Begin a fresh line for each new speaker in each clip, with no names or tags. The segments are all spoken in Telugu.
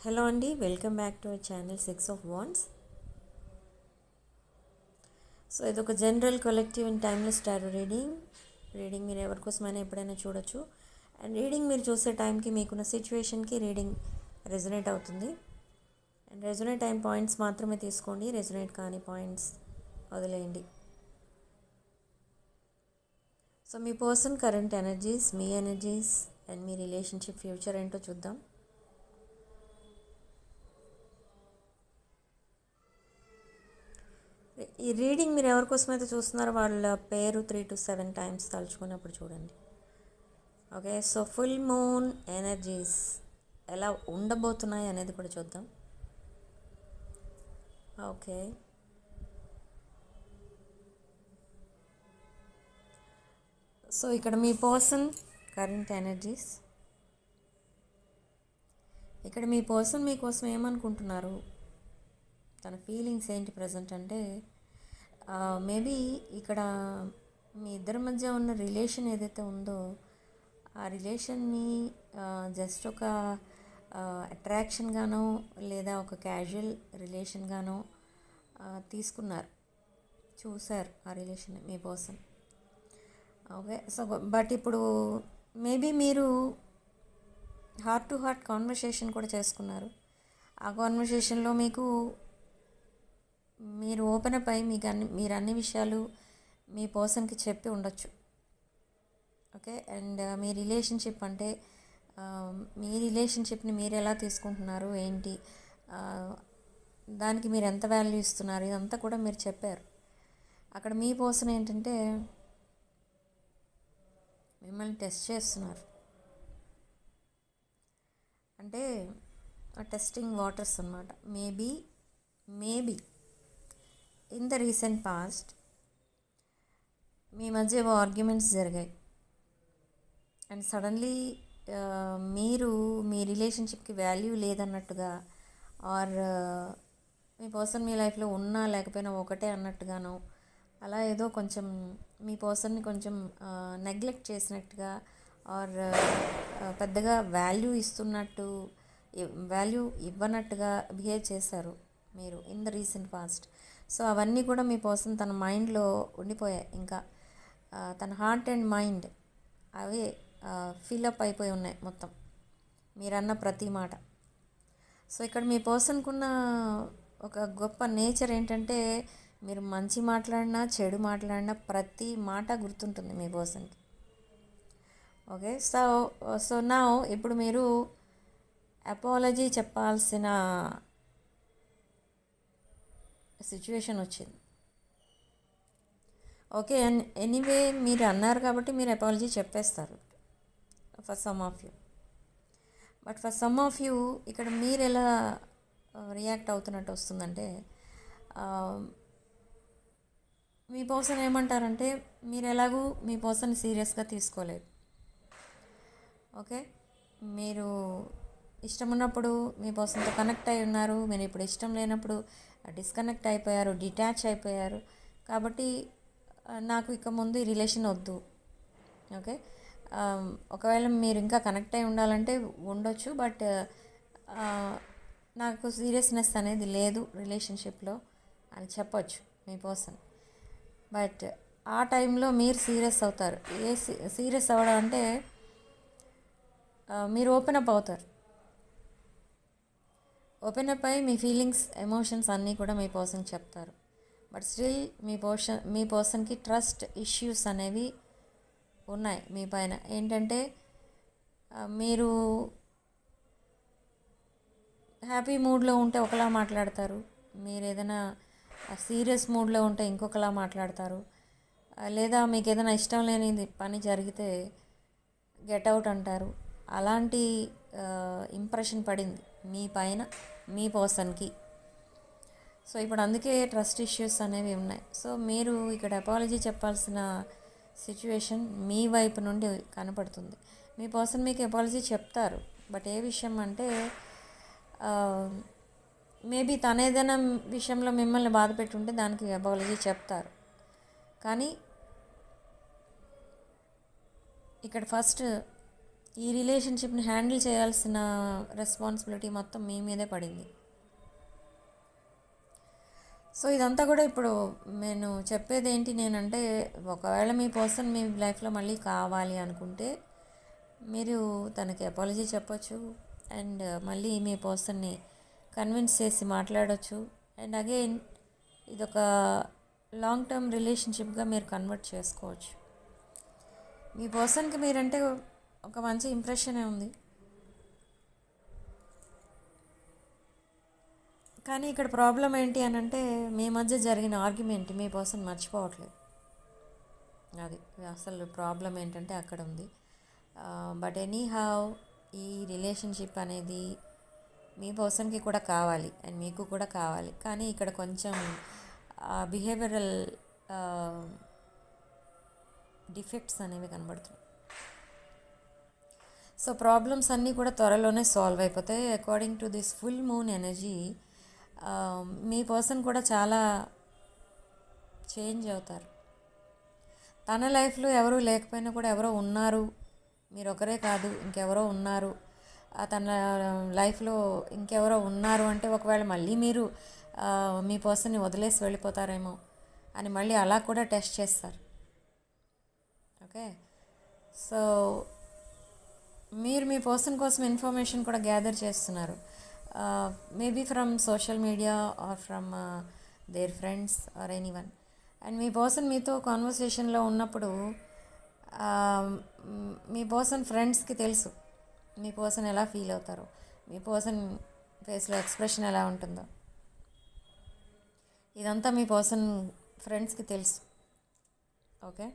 హలో అండి, welcome back to our channel 6 of Wands. So ఇది ఒక general collective and timeless tarot reading మీరు ఎవరికోసమైనా ఎప్పుడైనా చూడొచ్చు. అండ్ రీడింగ్ మీరు చూసే టైంకి మీకున్న సిచ్యువేషన్కి రీడింగ్ రెజొనేట్ అవుతుంది. అండ్ రెజొనేట్ అయిన పాయింట్స్ మాత్రమే తీసుకోండి, రెజొనేట్ కాని పాయింట్స్ వదిలేయండి. So me person current energies, me energies and మీ రిలేషన్షిప్ ఫ్యూచర్ ఏంటో చూద్దాం. ఈ రీడింగ్ మీరు ఎవరికోసమైతే చూస్తున్నారో వాళ్ళ పేరు 3 to 7 times తలుచుకున్నప్పుడు చూడండి. Okay, so full moon energies ఎలా ఉండబోతున్నాయి అనేది కూడా చూద్దాం. ఓకే, సో ఇక్కడ మీ పర్సన్ కరెంట్ ఎనర్జీస్, ఇక్కడ మీ పర్సన్ మీకోసం ఏమనుకుంటున్నారు, తన ఫీలింగ్స్ ఏంటి ప్రజెంట్ అంటే మేబీ ఇక్కడ మీ ఇద్దరి మధ్య ఉన్న రిలేషన్ ఏదైతే ఉందో ఆ రిలేషన్ని జస్ట్ ఒక అట్రాక్షన్గానో లేదా ఒక క్యాజువల్ రిలేషన్గానో తీసుకున్నారు, చూశారు ఆ relation me person. Okay, so but ఇప్పుడు మేబీ మీరు హార్ట్ టు హార్ట్ కాన్వర్సేషన్ కూడా చేసుకున్నారు. ఆ కాన్వర్సేషన్లో మీరు ఓపెన్ అప్ అయి మీరు అన్ని విషయాలు మీ పర్సన్కి చెప్పి ఉండొచ్చు. ఓకే, అండ్ మీ రిలేషన్షిప్ అంటే మీ రిలేషన్షిప్ని మీరు ఎలా తీసుకుంటున్నారు ఏంటి, దానికి మీరు ఎంత వాల్యూ ఇస్తున్నారు, ఇదంతా కూడా మీరు చెప్పారు. అక్కడ మీ పర్సన్ ఏంటంటే మిమ్మల్ని టెస్ట్ చేస్తున్నారు, అంటే టెస్టింగ్ వాటర్స్ అన్నమాట. Maybe in the recent past మీ మధ్య ఏవో ఆర్గ్యుమెంట్స్ జరిగాయి అండ్ సడన్లీ మీరు మీ రిలేషన్షిప్కి వాల్యూ లేదన్నట్టుగా ఆర్ మీ పర్సన్ మీ లైఫ్లో ఉన్నా లేకపోయినా ఒకటే అన్నట్టుగానో అలా ఏదో కొంచెం మీ పర్సన్ని కొంచెం నెగ్లెక్ట్ చేసినట్టుగా ఆర్ పెద్దగా వాల్యూ ఇవ్వనట్టుగా బిహేవ్ చేశారు మీరు in the recent past. So అవన్నీ కూడా మీ పర్సన్ తన మైండ్లో ఉండిపోయాయి, ఇంకా తన heart and mind away fill up అయిపోయి ఉన్నాయి మొత్తం మీరన్న ప్రతి మాట. సో ఇక్కడ మీ పర్సన్కున్న ఒక గొప్ప నేచర్ ఏంటంటే మీరు మంచి మాట్లాడినా చెడు మాట్లాడినా ప్రతి మాట గుర్తుంటుంది మీ పర్సన్కి. ఓకే, సో నా ఇప్పుడు మీరు అపాలజీ చెప్పాల్సిన సిచ్యువేషన్ వచ్చింది. ఓకే, ఎనీవే మీరు అన్నారు కాబట్టి మీరు అపాలజీ చెప్పేస్తారు for some of you. But for some of you ఇక్కడ మీరు ఎలా రియాక్ట్ అవుతున్నట్టు వస్తుందంటే మీ పర్సన్ ఏమంటారంటే మీరు ఎలాగూ మీ పర్సన్ సీరియస్గా తీసుకోలేదు. ఓకే, మీరు ఇష్టం ఉన్నప్పుడు మీ పర్సన్తో కనెక్ట్ అయి ఉన్నారు, మీరు ఇప్పుడు ఇష్టం లేనప్పుడు డిస్కనెక్ట్ అయిపోయారు, డిటాచ్ అయిపోయారు. కాబట్టి నాకు ఇక ముందు ఈ రిలేషన్ వద్దు. ఓకే, ఒకవేళ మీరు ఇంకా కనెక్ట్ అయి ఉండాలంటే ఉండొచ్చు, బట్ నాకు సీరియస్నెస్ అనేది లేదు రిలేషన్షిప్లో అని చెప్పొచ్చు మీ పర్సన్. బట్ ఆ టైంలో మీరు సీరియస్ అవుతారు. సీరియస్ అవ్వడం అంటే మీరు ఓపెన్ అప్ అవుతారు. ఓపెన్ అప్ అయి మీ ఫీలింగ్స్, ఎమోషన్స్ అన్నీ కూడా మీ పర్సన్కి చెప్తారు. బట్ స్టిల్ మీ పర్సన్కి ట్రస్ట్ ఇష్యూస్ అనేవి ఉన్నాయి మీ పైన. ఏంటంటే మీరు హ్యాపీ మూడ్లో ఉంటే ఒకలా మాట్లాడతారు, మీరు ఏదైనా సీరియస్ మూడ్లో ఉంటే ఇంకొకలా మాట్లాడతారు, లేదా మీకు ఏదైనా ఇష్టం లేని పని జరిగితే గెట్ అవుట్ అంటారు. అలాంటి ఇంప్రెషన్ పడింది మీ పైన మీ పర్సన్కి. సో ఇప్పుడు అందుకే ట్రస్ట్ ఇష్యూస్ అనేవి ఉన్నాయి. సో మీరు ఇక్కడ అపాలజీ చెప్పాల్సిన సిచ్యువేషన్ మీ వైపు నుండి కనపడుతుంది. మీ పర్సన్ మీకు అపాలజీ చెప్తారు, బట్ ఏ విషయం అంటే మేబీ తన ఏదైనా విషయంలో మిమ్మల్ని బాధ పెట్టుంటే దానికి అపాలజీ చెప్తారు. కానీ ఇక్కడ ఫస్ట్ ఈ రిలేషన్షిప్ని హ్యాండిల్ చేయాల్సిన రెస్పాన్సిబిలిటీ మొత్తం మీ మీదే పడింది. సో ఇదంతా కూడా ఇప్పుడు నేను చెప్పేది ఏంటి నేనంటే, ఒకవేళ మీ పర్సన్ మీ లైఫ్లో మళ్ళీ కావాలి అనుకుంటే మీరు తనకి అపాలజీ చెప్పొచ్చు, అండ్ మళ్ళీ మీ పర్సన్ని కన్విన్స్ చేసి మాట్లాడవచ్చు. అండ్ అగైన్ ఇదొక లాంగ్ టర్మ్ రిలేషన్షిప్గా మీరు కన్వర్ట్ చేసుకోవచ్చు. మీ పర్సన్కి మీరంటే ఒక మంచి ఇంప్రెషనే ఉంది, కానీ ఇక్కడ ప్రాబ్లం ఏంటి అని అంటే, మీ మధ్య జరిగిన ఆర్గ్యుమెంట్ మీ పర్సన్ మర్చిపోవట్లేదు. అది అసలు ప్రాబ్లం ఏంటంటే అక్కడ ఉంది. బట్ ఎనీ హౌ ఈ రిలేషన్షిప్ అనేది మీ పర్సన్కి కూడా కావాలి అండ్ మీకు కూడా కావాలి, కానీ ఇక్కడ కొంచెం బిహేవియరల్ డిఫెక్ట్స్ అనేవి కనబడుతున్నాయి. సో ప్రాబ్లమ్స్ అన్నీ కూడా త్వరలోనే సాల్వ్ అయిపోతాయి. According to this full moon energy me person కూడా చాలా చేంజ్ అవుతారు. తన లైఫ్లో ఎవరూ లేకపోయినా కూడా ఎవరో ఉన్నారు, మీరు ఒకరే కాదు ఇంకెవరో ఉన్నారు, తన లైఫ్లో ఇంకెవరో ఉన్నారు అంటే ఒకవేళ మళ్ళీ మీరు మీ పర్సన్ని వదిలేసి వెళ్ళిపోతారేమో అని మళ్ళీ అలా కూడా టెస్ట్ చేస్తారు. ఓకే, సో మీరు మీ పర్సన్ కోసం ఇన్ఫర్మేషన్ కూడా గ్యాదర్ చేస్తున్నారు, maybe from social media or from their friends or anyone. And మీ పర్సన్ మీతో కాన్వర్సేషన్లో ఉన్నప్పుడు మీ పర్సన్ ఫ్రెండ్స్కి తెలుసు మీ పర్సన్ ఎలా ఫీల్ అవుతారో, మీ పర్సన్ ఫేస్లో ఎక్స్ప్రెషన్ ఎలా ఉంటుందో, ఇదంతా మీ పర్సన్ ఫ్రెండ్స్కి తెలుసు. Okay,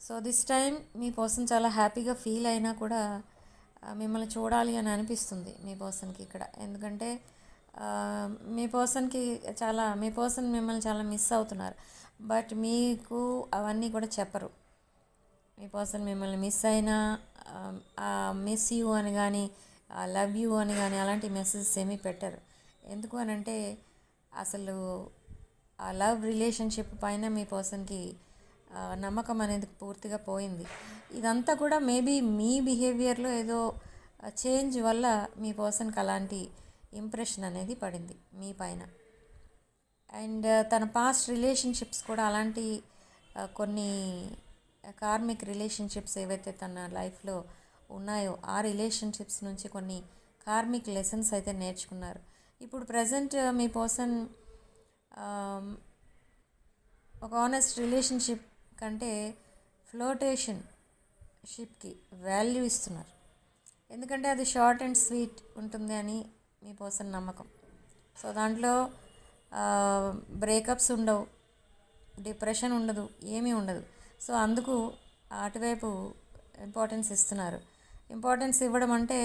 so this time me person చాలా హ్యాపీగా ఫీల్ అయినా కూడా మిమ్మల్ని చూడాలి అని అనిపిస్తుంది మీ పర్సన్కి ఇక్కడ. ఎందుకంటే మీ పర్సన్ మిమ్మల్ని చాలా మిస్ అవుతున్నారు, బట్ మీకు అవన్నీ కూడా చెప్పరు. మీ పర్సన్ మిమ్మల్ని మిస్ అయినా మిస్ యూ అని కానీ లవ్ యూ అని కానీ అలాంటి మెసేజెస్ ఏమీ పెట్టరు. ఎందుకు అని అంటే అసలు ఆ లవ్ రిలేషన్షిప్ పైన మీ పర్సన్కి నమ్మకం అనేది పూర్తిగా పోయింది. ఇదంతా కూడా మేబీ మీ బిహేవియర్లో ఏదో చేంజ్ వల్ల మీ పర్సన్కి అలాంటి ఇంప్రెషన్ అనేది పడింది మీ పైన. అండ్ తన పాస్ట్ రిలేషన్షిప్స్ కూడా అలాంటి కొన్ని కార్మిక్ రిలేషన్షిప్స్ ఏవైతే తన లైఫ్లో ఉన్నాయో ఆ రిలేషన్షిప్స్ నుంచి కొన్ని కార్మిక్ లెసన్స్ అయితే నేర్చుకున్నారు. ఇప్పుడు ప్రజెంట్ మీ పర్సన్ ఒక ఆనెస్ట్ రిలేషన్షిప్ కంటే ఫ్లోటేషన్ షిప్కి వాల్యూ ఇస్తున్నారు. ఎందుకంటే అది షార్ట్ అండ్ స్వీట్ ఉంటుంది అని మీ పర్సన్ నమ్మకం. సో దాంట్లో బ్రేకప్స్ ఉండవు, డిప్రెషన్ ఉండదు, ఏమీ ఉండదు. సో అందుకు అటువైపు ఇంపార్టెన్స్ ఇస్తున్నారు. ఇంపార్టెన్స్ ఇవ్వడం అంటే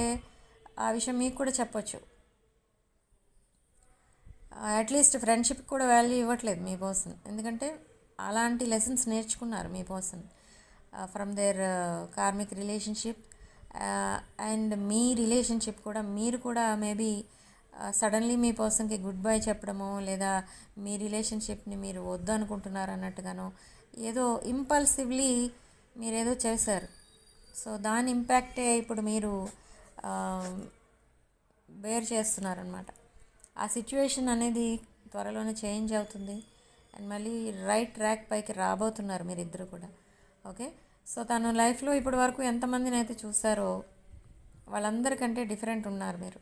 ఆ విషయం మీకు కూడా చెప్పొచ్చు. అట్లీస్ట్ ఫ్రెండ్షిప్కి కూడా వాల్యూ ఇవ్వట్లేదు మీ పర్సన్, ఎందుకంటే అలాంటి లెసన్స్ నేర్చుకున్నారు మీ person from their karmic relationship. And మీ రిలేషన్షిప్ కూడా మీరు కూడా మేబీ సడన్లీ మీ పర్సన్కి గుడ్ బై చెప్పడమో, లేదా మీ రిలేషన్షిప్ని మీరు వద్దు అనుకుంటున్నారు అన్నట్టుగానో ఏదో ఇంపల్సివ్లీ మీరేదో చేశారు. సో దాని ఇంపాక్టే ఇప్పుడు మీరు బేర్ చేస్తున్నారనమాట. ఆ సిచ్యువేషన్ అనేది త్వరలోనే చేంజ్ అవుతుంది అండ్ మళ్ళీ రైట్ ట్రాక్ పైకి రాబోతున్నారు మీరిద్దరు కూడా. ఓకే, సో తన లైఫ్లో ఇప్పటి వరకు ఎంతమందిని అయితే చూసారో వాళ్ళందరికంటే డిఫరెంట్ ఉన్నారు మీరు.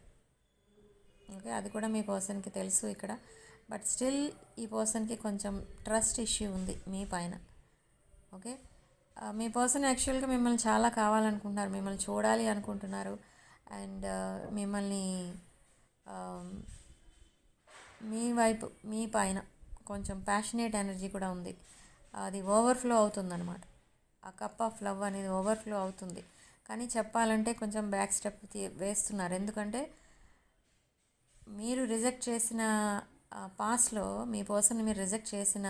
ఓకే, అది కూడా మీ పర్సన్కి తెలుసు ఇక్కడ. బట్ స్టిల్ ఈ పర్సన్కి కొంచెం ట్రస్ట్ ఇష్యూ ఉంది మీ పైన. ఓకే, మీ పర్సన్ యాక్చువల్గా మిమ్మల్ని చాలా కావాలనుకుంటున్నారు, మిమ్మల్ని చూడాలి అనుకుంటున్నారు. అండ్ మిమ్మల్ని మీ వైపు మీ పైన కొంచెం ప్యాషనేట్ ఎనర్జీ కూడా ఉంది. అది ఓవర్ఫ్లో అవుతుందన్నమాట. ఆ కప్ ఆఫ్ లవ్ అనేది ఓవర్ఫ్లో అవుతుంది. కానీ చెప్పాలంటే కొంచెం బ్యాక్ స్టెప్ వేస్తున్నారు. ఎందుకంటే మీరు రిజెక్ట్ చేసిన పాస్ట్లో మీ పర్సన్ మీరు రిజెక్ట్ చేసిన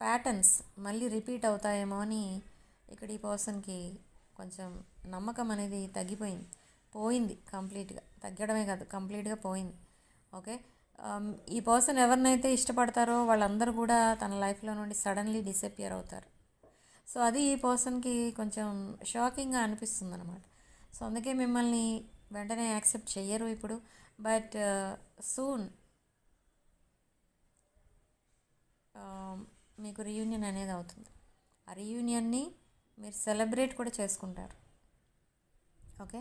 ప్యాటర్న్స్ మళ్ళీ రిపీట్ అవుతాయేమో అని ఇక్కడ ఈ పర్సన్కి కొంచెం నమ్మకం అనేది పోయింది కంప్లీట్గా. తగ్గడమే కాదు, కంప్లీట్గా పోయింది. ఓకే, ఈ పర్సన్ ఎవరినైతే ఇష్టపడతారో వాళ్ళందరూ కూడా తన లైఫ్లో నుండి సడన్లీ డిసపియర్ అవుతారు. సో అది ఈ పర్సన్కి కొంచెం షాకింగ్గా అనిపిస్తుంది అనమాట. సో అందుకే మిమ్మల్ని వెంటనే యాక్సెప్ట్ చెయ్యరు ఇప్పుడు. బట్ సూన్ మీకు రీయూనియన్ అనేది అవుతుంది. ఆ రీయూనియన్ని మీరు సెలబ్రేట్ కూడా చేసుకుంటారు. ఓకే,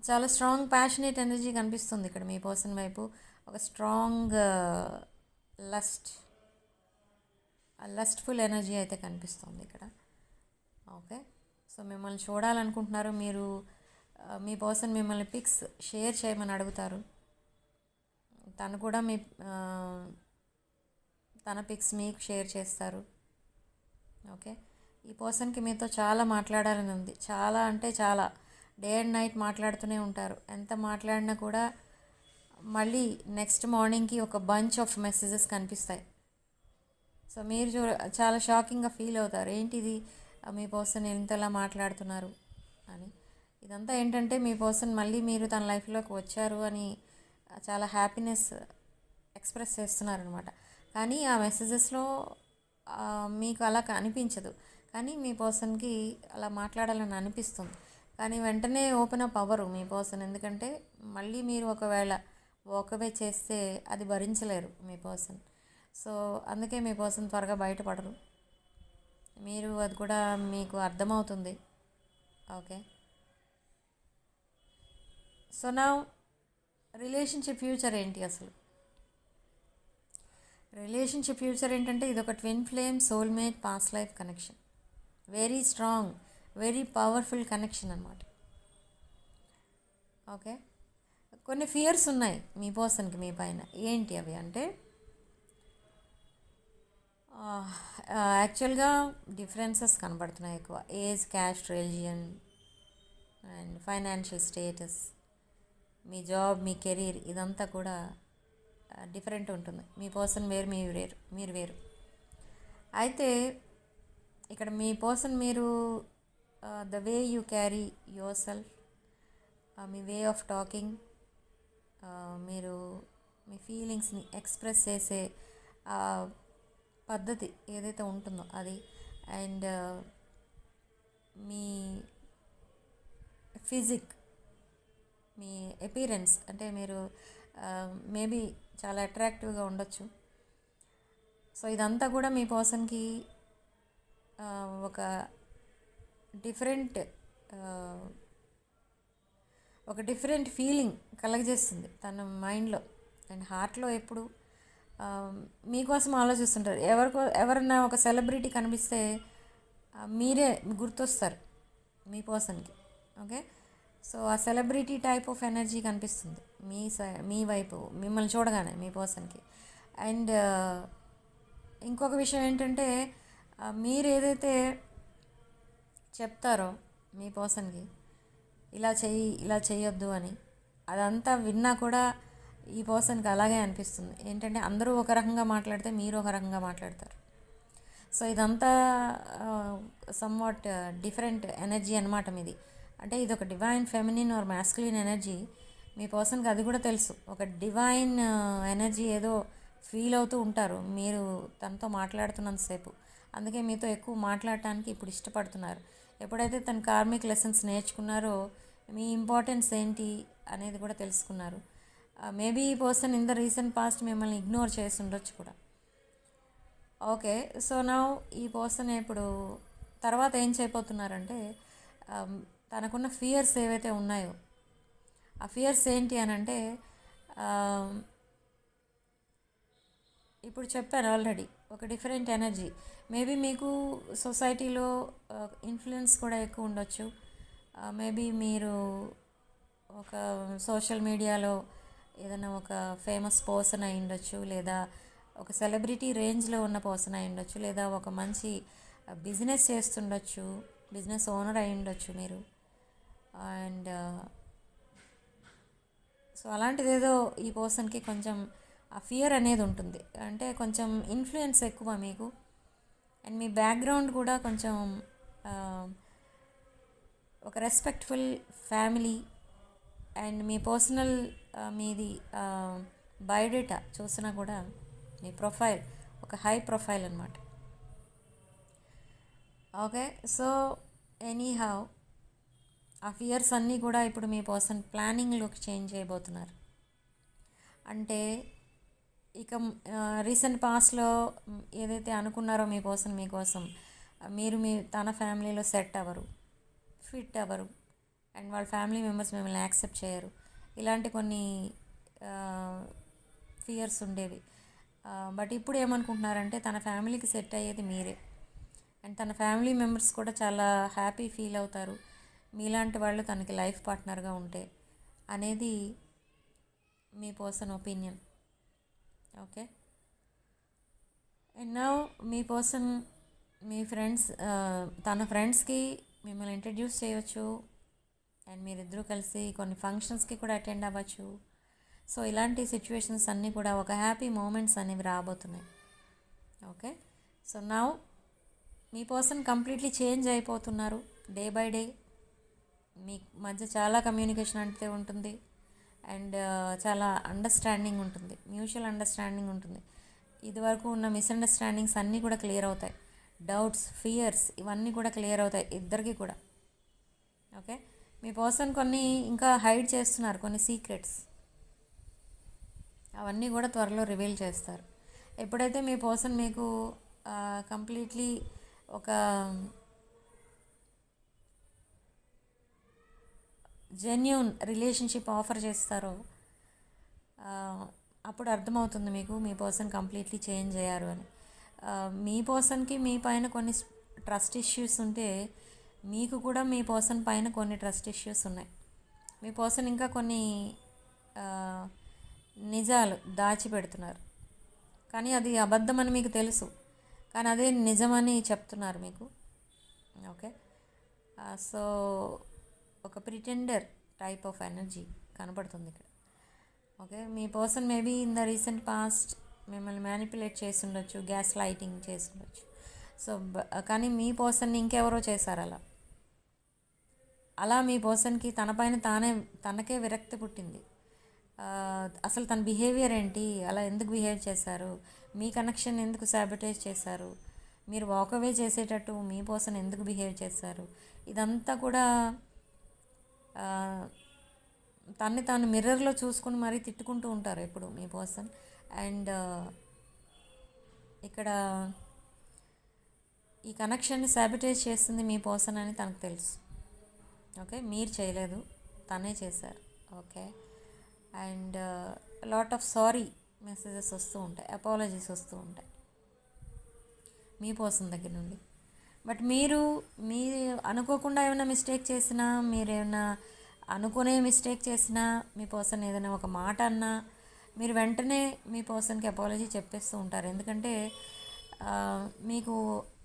చాలా స్ట్రాంగ్ ప్యాషనేట్ ఎనర్జీ కనిపిస్తుంది ఇక్కడ మీ పర్సన్ వైపు. ఒక స్ట్రాంగ్ లస్ట్ లస్ట్ఫుల్ ఎనర్జీ అయితే కనిపిస్తుంది ఇక్కడ. ఓకే, సో మిమ్మల్ని చూడాలనుకుంటున్నారు మీరు. మీ పర్సన్ మిమ్మల్ని పిక్స్ షేర్ చేయమని అడుగుతారు. తను కూడా తన పిక్స్ మీకు షేర్ చేస్తారు. ఓకే, ఈ పర్సన్కి మీతో చాలా మాట్లాడాలని ఉంది. చాలా అంటే చాలా, డే అండ్ నైట్ మాట్లాడుతూనే ఉంటారు. ఎంత మాట్లాడినా కూడా మళ్ళీ నెక్స్ట్ మార్నింగ్కి ఒక బంచ్ ఆఫ్ మెసేజెస్ కనిపిస్తాయి. సో మీరు చాలా షాకింగ్గా ఫీల్ అవుతారు, ఏంటిది మీ పర్సన్ ఇంతలా మాట్లాడుతున్నారు అని. ఇదంతా ఏంటంటే మీ పర్సన్ మళ్ళీ మీరు తన లైఫ్లోకి వచ్చారు అని చాలా హ్యాపీనెస్ ఎక్స్ప్రెస్ చేస్తున్నారనమాట. కానీ ఆ మెసేజెస్లో మీకు అలా అనిపించదు, కానీ మీ పర్సన్కి అలా మాట్లాడాలని అనిపిస్తుంది. కానీ వెంటనే ఓపెన్ అప్ అవ్వరు మీ పర్సన్, ఎందుకంటే మళ్ళీ మీరు ఒకవేళ వాకవే చేస్తే అది భరించలేరు మీ పర్సన్. సో అందుకే మీ పర్సన్ త్వరగా బయటపడరు. మీరు అది కూడా మీకు అర్థమవుతుంది. ఓకే, సో నా రిలేషన్షిప్ ఫ్యూచర్ ఏంటి అసలు? రిలేషన్షిప్ ఫ్యూచర్ ఏంటంటే ఇది ఒక twin flame soulmate past life connection. Very strong, very powerful connection అన్నమాట. ఓకే, కొన్ని ఫియర్స్ ఉన్నాయి మీ పర్సన్కి మీ పైన. ఏంటి అవి అంటే, యాక్చువల్గా డిఫరెన్సెస్ కనబడుతున్నాయి ఎక్కువ. Age, caste, religion and financial status, me job, me career, ఇదంతా కూడా డిఫరెంట్ ఉంటుంది. మీ పర్సన్ వేరు, మీరు వేరు. అయితే ఇక్కడ మీ పర్సన్ మీరు the way you carry your self, me way of talking, మీరు మీ ఫీలింగ్స్ని ఎక్స్ప్రెస్ చేసే పద్ధతి ఏదైతే ఉంటుందో అది, and me physique, me appearance, అంటే మీరు మేబీ చాలా అట్రాక్టివ్గా ఉండొచ్చు. సో ఇదంతా కూడా మీ పర్సన్కి ఒక డిఫరెంట్ ఫీలింగ్ కలగజేస్తుంది తన మైండ్లో అండ్ హార్ట్లో. ఎప్పుడు మీకోసం ఆలోచిస్తుంటారు. ఎవరన్నా ఒక సెలబ్రిటీ కనిపిస్తే మీరే గుర్తొస్తారు మీ పర్సన్కి. ఓకే, సో ఆ సెలబ్రిటీ టైప్ ఆఫ్ ఎనర్జీ కనిపిస్తుంది మీ వైపు మిమ్మల్ని చూడగానే మీ పర్సన్కి. అండ్ ఇంకొక విషయం ఏంటంటే, మీరు ఏదైతే చెప్తారో మీ పర్సన్కి, ఇలా చేయొద్దు అని, అదంతా విన్నా కూడా ఈ పర్సన్కి అలాగే అనిపిస్తుంది. ఏంటంటే అందరూ ఒక రకంగా మాట్లాడితే మీరు ఒక రకంగా మాట్లాడతారు. సో ఇదంతా సమ్వాట్ డిఫరెంట్ ఎనర్జీ అనమాట మీది. అంటే ఇది ఒక divine feminine or masculine energy. మీ పర్సన్కి అది కూడా తెలుసు. ఒక డివైన్ ఎనర్జీ ఏదో ఫీల్ అవుతూ ఉంటారు మీరు తనతో మాట్లాడుతున్నంతసేపు. అందుకే మీతో ఎక్కువ మాట్లాడటానికి ఇప్పుడు ఇష్టపడుతున్నారు. ఎప్పుడైతే తన కార్మిక్ లెసన్స్ నేర్చుకున్నారో మీ ఇంపార్టెన్స్ ఏంటి అనేది కూడా తెలుసుకున్నారు. మేబీ ఈ person in the recent past మిమ్మల్ని ఇగ్నోర్ చేసి ఉండొచ్చు కూడా. ఓకే, సో నా ఈ పర్సన్ ఇప్పుడు తర్వాత ఏం చేయబోతున్నారంటే, తనకున్న ఫియర్స్ ఏవైతే ఉన్నాయో ఆ ఫియర్స్ ఏంటి అని అంటే, ఇప్పుడు చెప్పాను ఆల్రెడీ, ఒక డిఫరెంట్ ఎనర్జీ. మేబీ మీకు సొసైటీలో ఇన్ఫ్లుయెన్స్ కూడా ఎక్కువ ఉండొచ్చు. మేబీ మీరు ఒక సోషల్ మీడియాలో ఏదైనా ఒక ఫేమస్ పర్సన్ అయి ఉండొచ్చు, లేదా ఒక సెలబ్రిటీ రేంజ్లో ఉన్న పర్సన్ అయి ఉండొచ్చు, లేదా ఒక మంచి బిజినెస్ చేస్తుండొచ్చు, బిజినెస్ ఓనర్ అయి ఉండొచ్చు మీరు. అండ్ సో అలాంటిది ఏదో ఈ పర్సన్కి కొంచెం ఆ ఫియర్ అనేది ఉంటుంది. అంటే కొంచెం ఇన్ఫ్లుయెన్స్ ఎక్కువ మీకు. అండ్ మీ బ్యాక్గ్రౌండ్ కూడా కొంచెం ఒక respectful family. And me personal మీది బయోడేటా చూసినా కూడా మీ ప్రొఫైల్ ఒక హై ప్రొఫైల్ అన్నమాట. ఓకే. సో ఎనీ హౌ ఆ ఫియర్స్ అన్నీ కూడా ఇప్పుడు మీ పర్సన్ ప్లానింగ్లోకి చేంజ్ చేయబోతున్నారు. అంటే ఇక రీసెంట్ పాస్ట్లో ఏదైతే అనుకున్నారో మీ పర్సన్ మీకోసం, మీరు తన ఫ్యామిలీలో సెట్ అవ్వరు, ఫిట్ అవ్వరు, అండ్ వాళ్ళ ఫ్యామిలీ మెంబర్స్ మిమ్మల్ని యాక్సెప్ట్ చేయరు, ఇలాంటి కొన్ని ఫియర్స్ ఉండేవి. బట్ ఇప్పుడు ఏమనుకుంటున్నారంటే తన ఫ్యామిలీకి సెట్ అయ్యేది మీరే, అండ్ తన ఫ్యామిలీ మెంబర్స్ కూడా చాలా హ్యాపీ ఫీల్ అవుతారు మీలాంటి వాళ్ళు తనకి లైఫ్ పార్ట్నర్గా ఉంటే అనేది మీ person opinion. Okay. And now మీ పర్సన్ మీ ఫ్రెండ్స్ తన ఫ్రెండ్స్కి మిమ్మల్ని ఇంట్రడ్యూస్ చేయవచ్చు, అండ్ మీరిద్దరూ కలిసి కొన్ని ఫంక్షన్స్కి కూడా అటెండ్ అవ్వచ్చు. సో ఇలాంటి సిచ్యువేషన్స్ అన్నీ కూడా ఒక హ్యాపీ మూమెంట్స్ అనేవి రాబోతున్నాయి. ఓకే. సో నౌ మీ పర్సన్ కంప్లీట్లీ చేంజ్ అయిపోతున్నారు డే బై డే. మీ మధ్య చాలా కమ్యూనికేషన్ అంటే ఉంటుంది, అండ్ చాలా అండర్స్టాండింగ్ ఉంటుంది, మ్యూచువల్ అండర్స్టాండింగ్ ఉంటుంది. ఇదివరకు ఉన్న మిస్అండర్స్టాండింగ్స్ అన్నీ కూడా క్లియర్ అవుతాయి, డౌట్స్, ఫియర్స్ ఇవన్నీ కూడా క్లియర్ అవుతాయి ఇద్దరికి కూడా. ఓకే. మీ పర్సన్ కొన్ని ఇంకా హైడ్ చేస్తున్నారు, కొన్ని సీక్రెట్స్, అవన్నీ కూడా త్వరలో రివీల్ చేస్తారు. ఎప్పుడైతే మీ పర్సన్ మీకు కంప్లీట్లీ ఒక జెన్యూన్ రిలేషన్షిప్ ఆఫర్ చేస్తారో అప్పుడు అర్థమవుతుంది మీకు మీ పర్సన్ కంప్లీట్లీ చేంజ్ అయ్యారు అని. మీ పర్సన్కి మీ పైన కొన్ని ట్రస్ట్ ఇష్యూస్ ఉంటే మీకు కూడా మీ పర్సన్ పైన కొన్ని ట్రస్ట్ ఇష్యూస్ ఉన్నాయి. మీ పర్సన్ ఇంకా కొన్ని నిజాలు దాచిపెడుతున్నారు, కానీ అది అబద్ధం అని మీకు తెలుసు, కానీ అదే నిజమని చెప్తున్నారు మీకు. ఓకే. సో ఒక ప్రిటెండర్ టైప్ ఆఫ్ ఎనర్జీ కనపడుతుంది ఇక్కడ. Okay. Me person maybe in the recent past మిమ్మల్ని మ్యానిపులేట్ చేసి ఉండొచ్చు, గ్యాస్ లైటింగ్ చేసి ఉండొచ్చు. సో కానీ మీ పర్సన్ని ఇంకెవరో చేశారు అలా మీ పర్సన్కి తనకే విరక్తి పుట్టింది. అసలు తన బిహేవియర్ ఏంటి, అలా ఎందుకు బిహేవ్ చేశారు, మీ కనెక్షన్ ఎందుకు సాబిటైజ్ చేశారు, మీరు వాకవే చేసేటట్టు మీ పర్సన్ ఎందుకు బిహేవ్ చేశారు, ఇదంతా కూడా తన్ని తాను మిర్రర్లో చూసుకుని మరీ తిట్టుకుంటూ ఉంటారు ఎప్పుడు మీ పర్సన్. అండ్ ఇక్కడ ఈ కనెక్షన్ని సాబిటైజ్ చేస్తుంది మీ పర్సన్ అని తనకు తెలుసు. ఓకే. మీరు చేయలేదు, తనే చేశారు. Okay. And lot of sorry messages వస్తూ ఉంటాయి, అపాలజీస్ వస్తూ ఉంటాయి మీ పర్సన్ దగ్గర నుండి. బట్ మీరు అనుకోకుండా ఏమైనా మిస్టేక్ చేసినా, మీరు ఏమైనా అనుకునే మిస్టేక్ చేసినా, మీ పర్సన్ ఏదైనా ఒక మాట అన్నా మీరు వెంటనే మీ పర్సన్కి అపాలజీ చెప్పేస్తూ ఉంటారు. ఎందుకంటే మీకు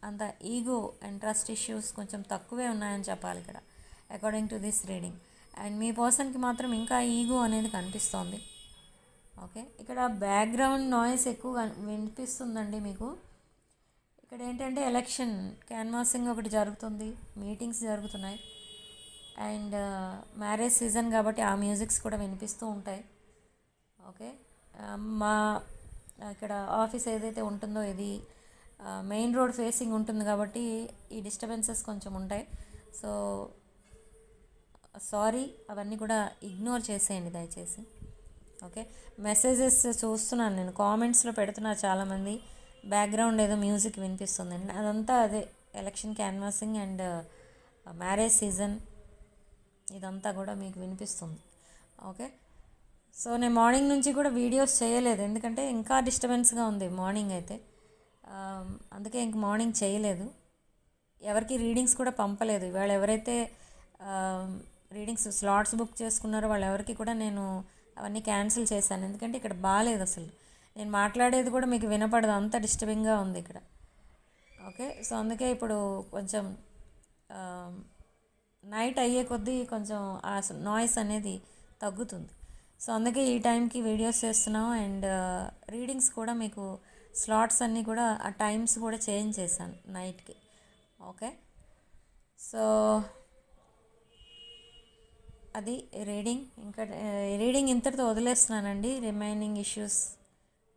అంత ఈగో అండ్ ట్రస్ట్ ఇష్యూస్ కొంచెం తక్కువే ఉన్నాయని చెప్పాలి ఇక్కడ according to this reading. And మీ పర్సన్కి మాత్రం ఇంకా ఈగో అనేది కనిపిస్తోంది. ఓకే. ఇక్కడ బ్యాక్గ్రౌండ్ నాయిస్ ఎక్కువ వినిపిస్తుందండి మీకు. ఇక్కడ ఏంటంటే ఎలక్షన్ క్యాన్వాసింగ్ ఒకటి జరుగుతుంది, మీటింగ్స్ జరుగుతున్నాయి, అండ్ మ్యారేజ్ సీజన్ కాబట్టి ఆ మ్యూజిక్స్ కూడా వినిపిస్తూ ఉంటాయి. ఓకే. మా ఇక్కడ ఆఫీస్ ఏదైతే ఉంటుందో ఇది మెయిన్ రోడ్ ఫేసింగ్ ఉంటుంది కాబట్టి ఈ డిస్టర్బెన్సెస్ కొంచెం ఉంటాయి. సో సారీ, అవన్నీ కూడా ఇగ్నోర్ చేసేయండి దయచేసి. ఓకే. మెసేజెస్ చూస్తున్నాను నేను, కామెంట్స్లో పెడుతున్నారు చాలామంది, బ్యాక్గ్రౌండ్ ఏదో మ్యూజిక్ వినిపిస్తుందండి, అదంతా అదే election canvassing and marriage season ఇదంతా కూడా మీకు వినిపిస్తుంది. ఓకే. సో నేను మార్నింగ్ నుంచి కూడా వీడియోస్ చేయలేదు, ఎందుకంటే ఇంకా డిస్టర్బెన్స్గా ఉంది మార్నింగ్ అయితే, అందుకే ఇంక మార్నింగ్ చేయలేదు, ఎవరికి రీడింగ్స్ కూడా పంపలేదు. ఇవాళ ఎవరైతే రీడింగ్స్ స్లాట్స్ బుక్ చేసుకున్నారో వాళ్ళెవరికి కూడా నేను అవన్నీ క్యాన్సిల్ చేశాను, ఎందుకంటే ఇక్కడ బాగాలేదు అసలు, నేను మాట్లాడేది కూడా మీకు వినపడదు, అంత డిస్టర్బింగ్గా ఉంది ఇక్కడ. ఓకే. సో అందుకే ఇప్పుడు కొంచెం నైట్ అయ్యే కొద్దీ కొంచెం ఆ నాయిస్ అనేది తగ్గుతుంది. సో అందుకే ఈ టైంకి వీడియోస్ చేస్తున్నాం, అండ్ రీడింగ్స్ కూడా మీకు స్లాట్స్ అన్నీ కూడా ఆ టైమ్స్ కూడా చేంజ్ చేశాను నైట్కి. ఓకే. సో అది రీడింగ్. ఇంకా రీడింగ్ ఇంతటితో వదిలేస్తున్నానండి. రిమైనింగ్ ఇష్యూస్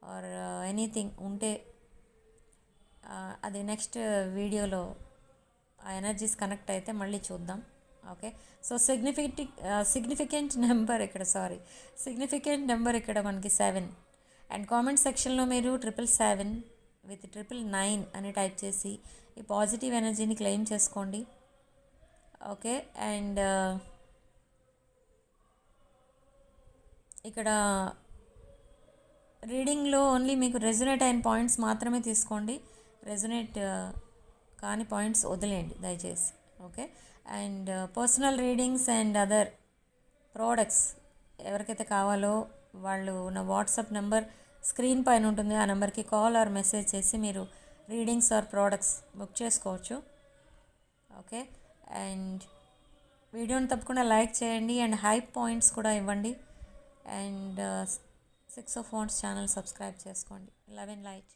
ఆర్ ఎనీథింగ్ ఉంటే అది నెక్స్ట్ వీడియోలో ఆ ఎనర్జీస్ కనెక్ట్ అయితే మళ్ళీ చూద్దాం. ఓకే. సో సిగ్నిఫికెంట్ నెంబర్ ఇక్కడ మనకి 7. అండ్ కామెంట్ సెక్షన్లో మీరు 777 విత్ 999 అని టైప్ చేసి ఈ పాజిటివ్ ఎనర్జీని క్లెయిమ్ చేసుకోండి. ఓకే. అండ్ ఇక్కడ రీడింగ్లో ఓన్లీ మీకు రెజొనేట్ అయిన పాయింట్స్ మాత్రమే తీసుకోండి. రెజొనేట్ కాని పాయింట్స్ వదిలేయండి దయచేసి. Okay. And personal readings and other products ఎవరికైతే కావాలో వాళ్ళు నా వాట్సాప్ నెంబర్ స్క్రీన్ పైన ఉంటుంది. ఆ నెంబర్కి కాల్ ఆర్ మెసేజ్ చేసి మీరు రీడింగ్స్ ఆర్ ప్రోడక్ట్స్ బుక్ చేసుకోవచ్చు. ఓకే. అండ్ వీడియోని తప్పకుండా లైక్ చేయండి అండ్ హైప్ పాయింట్స్ కూడా ఇవ్వండి. And 6 of Wands channel subscribe చేసుకోండి. Love and light.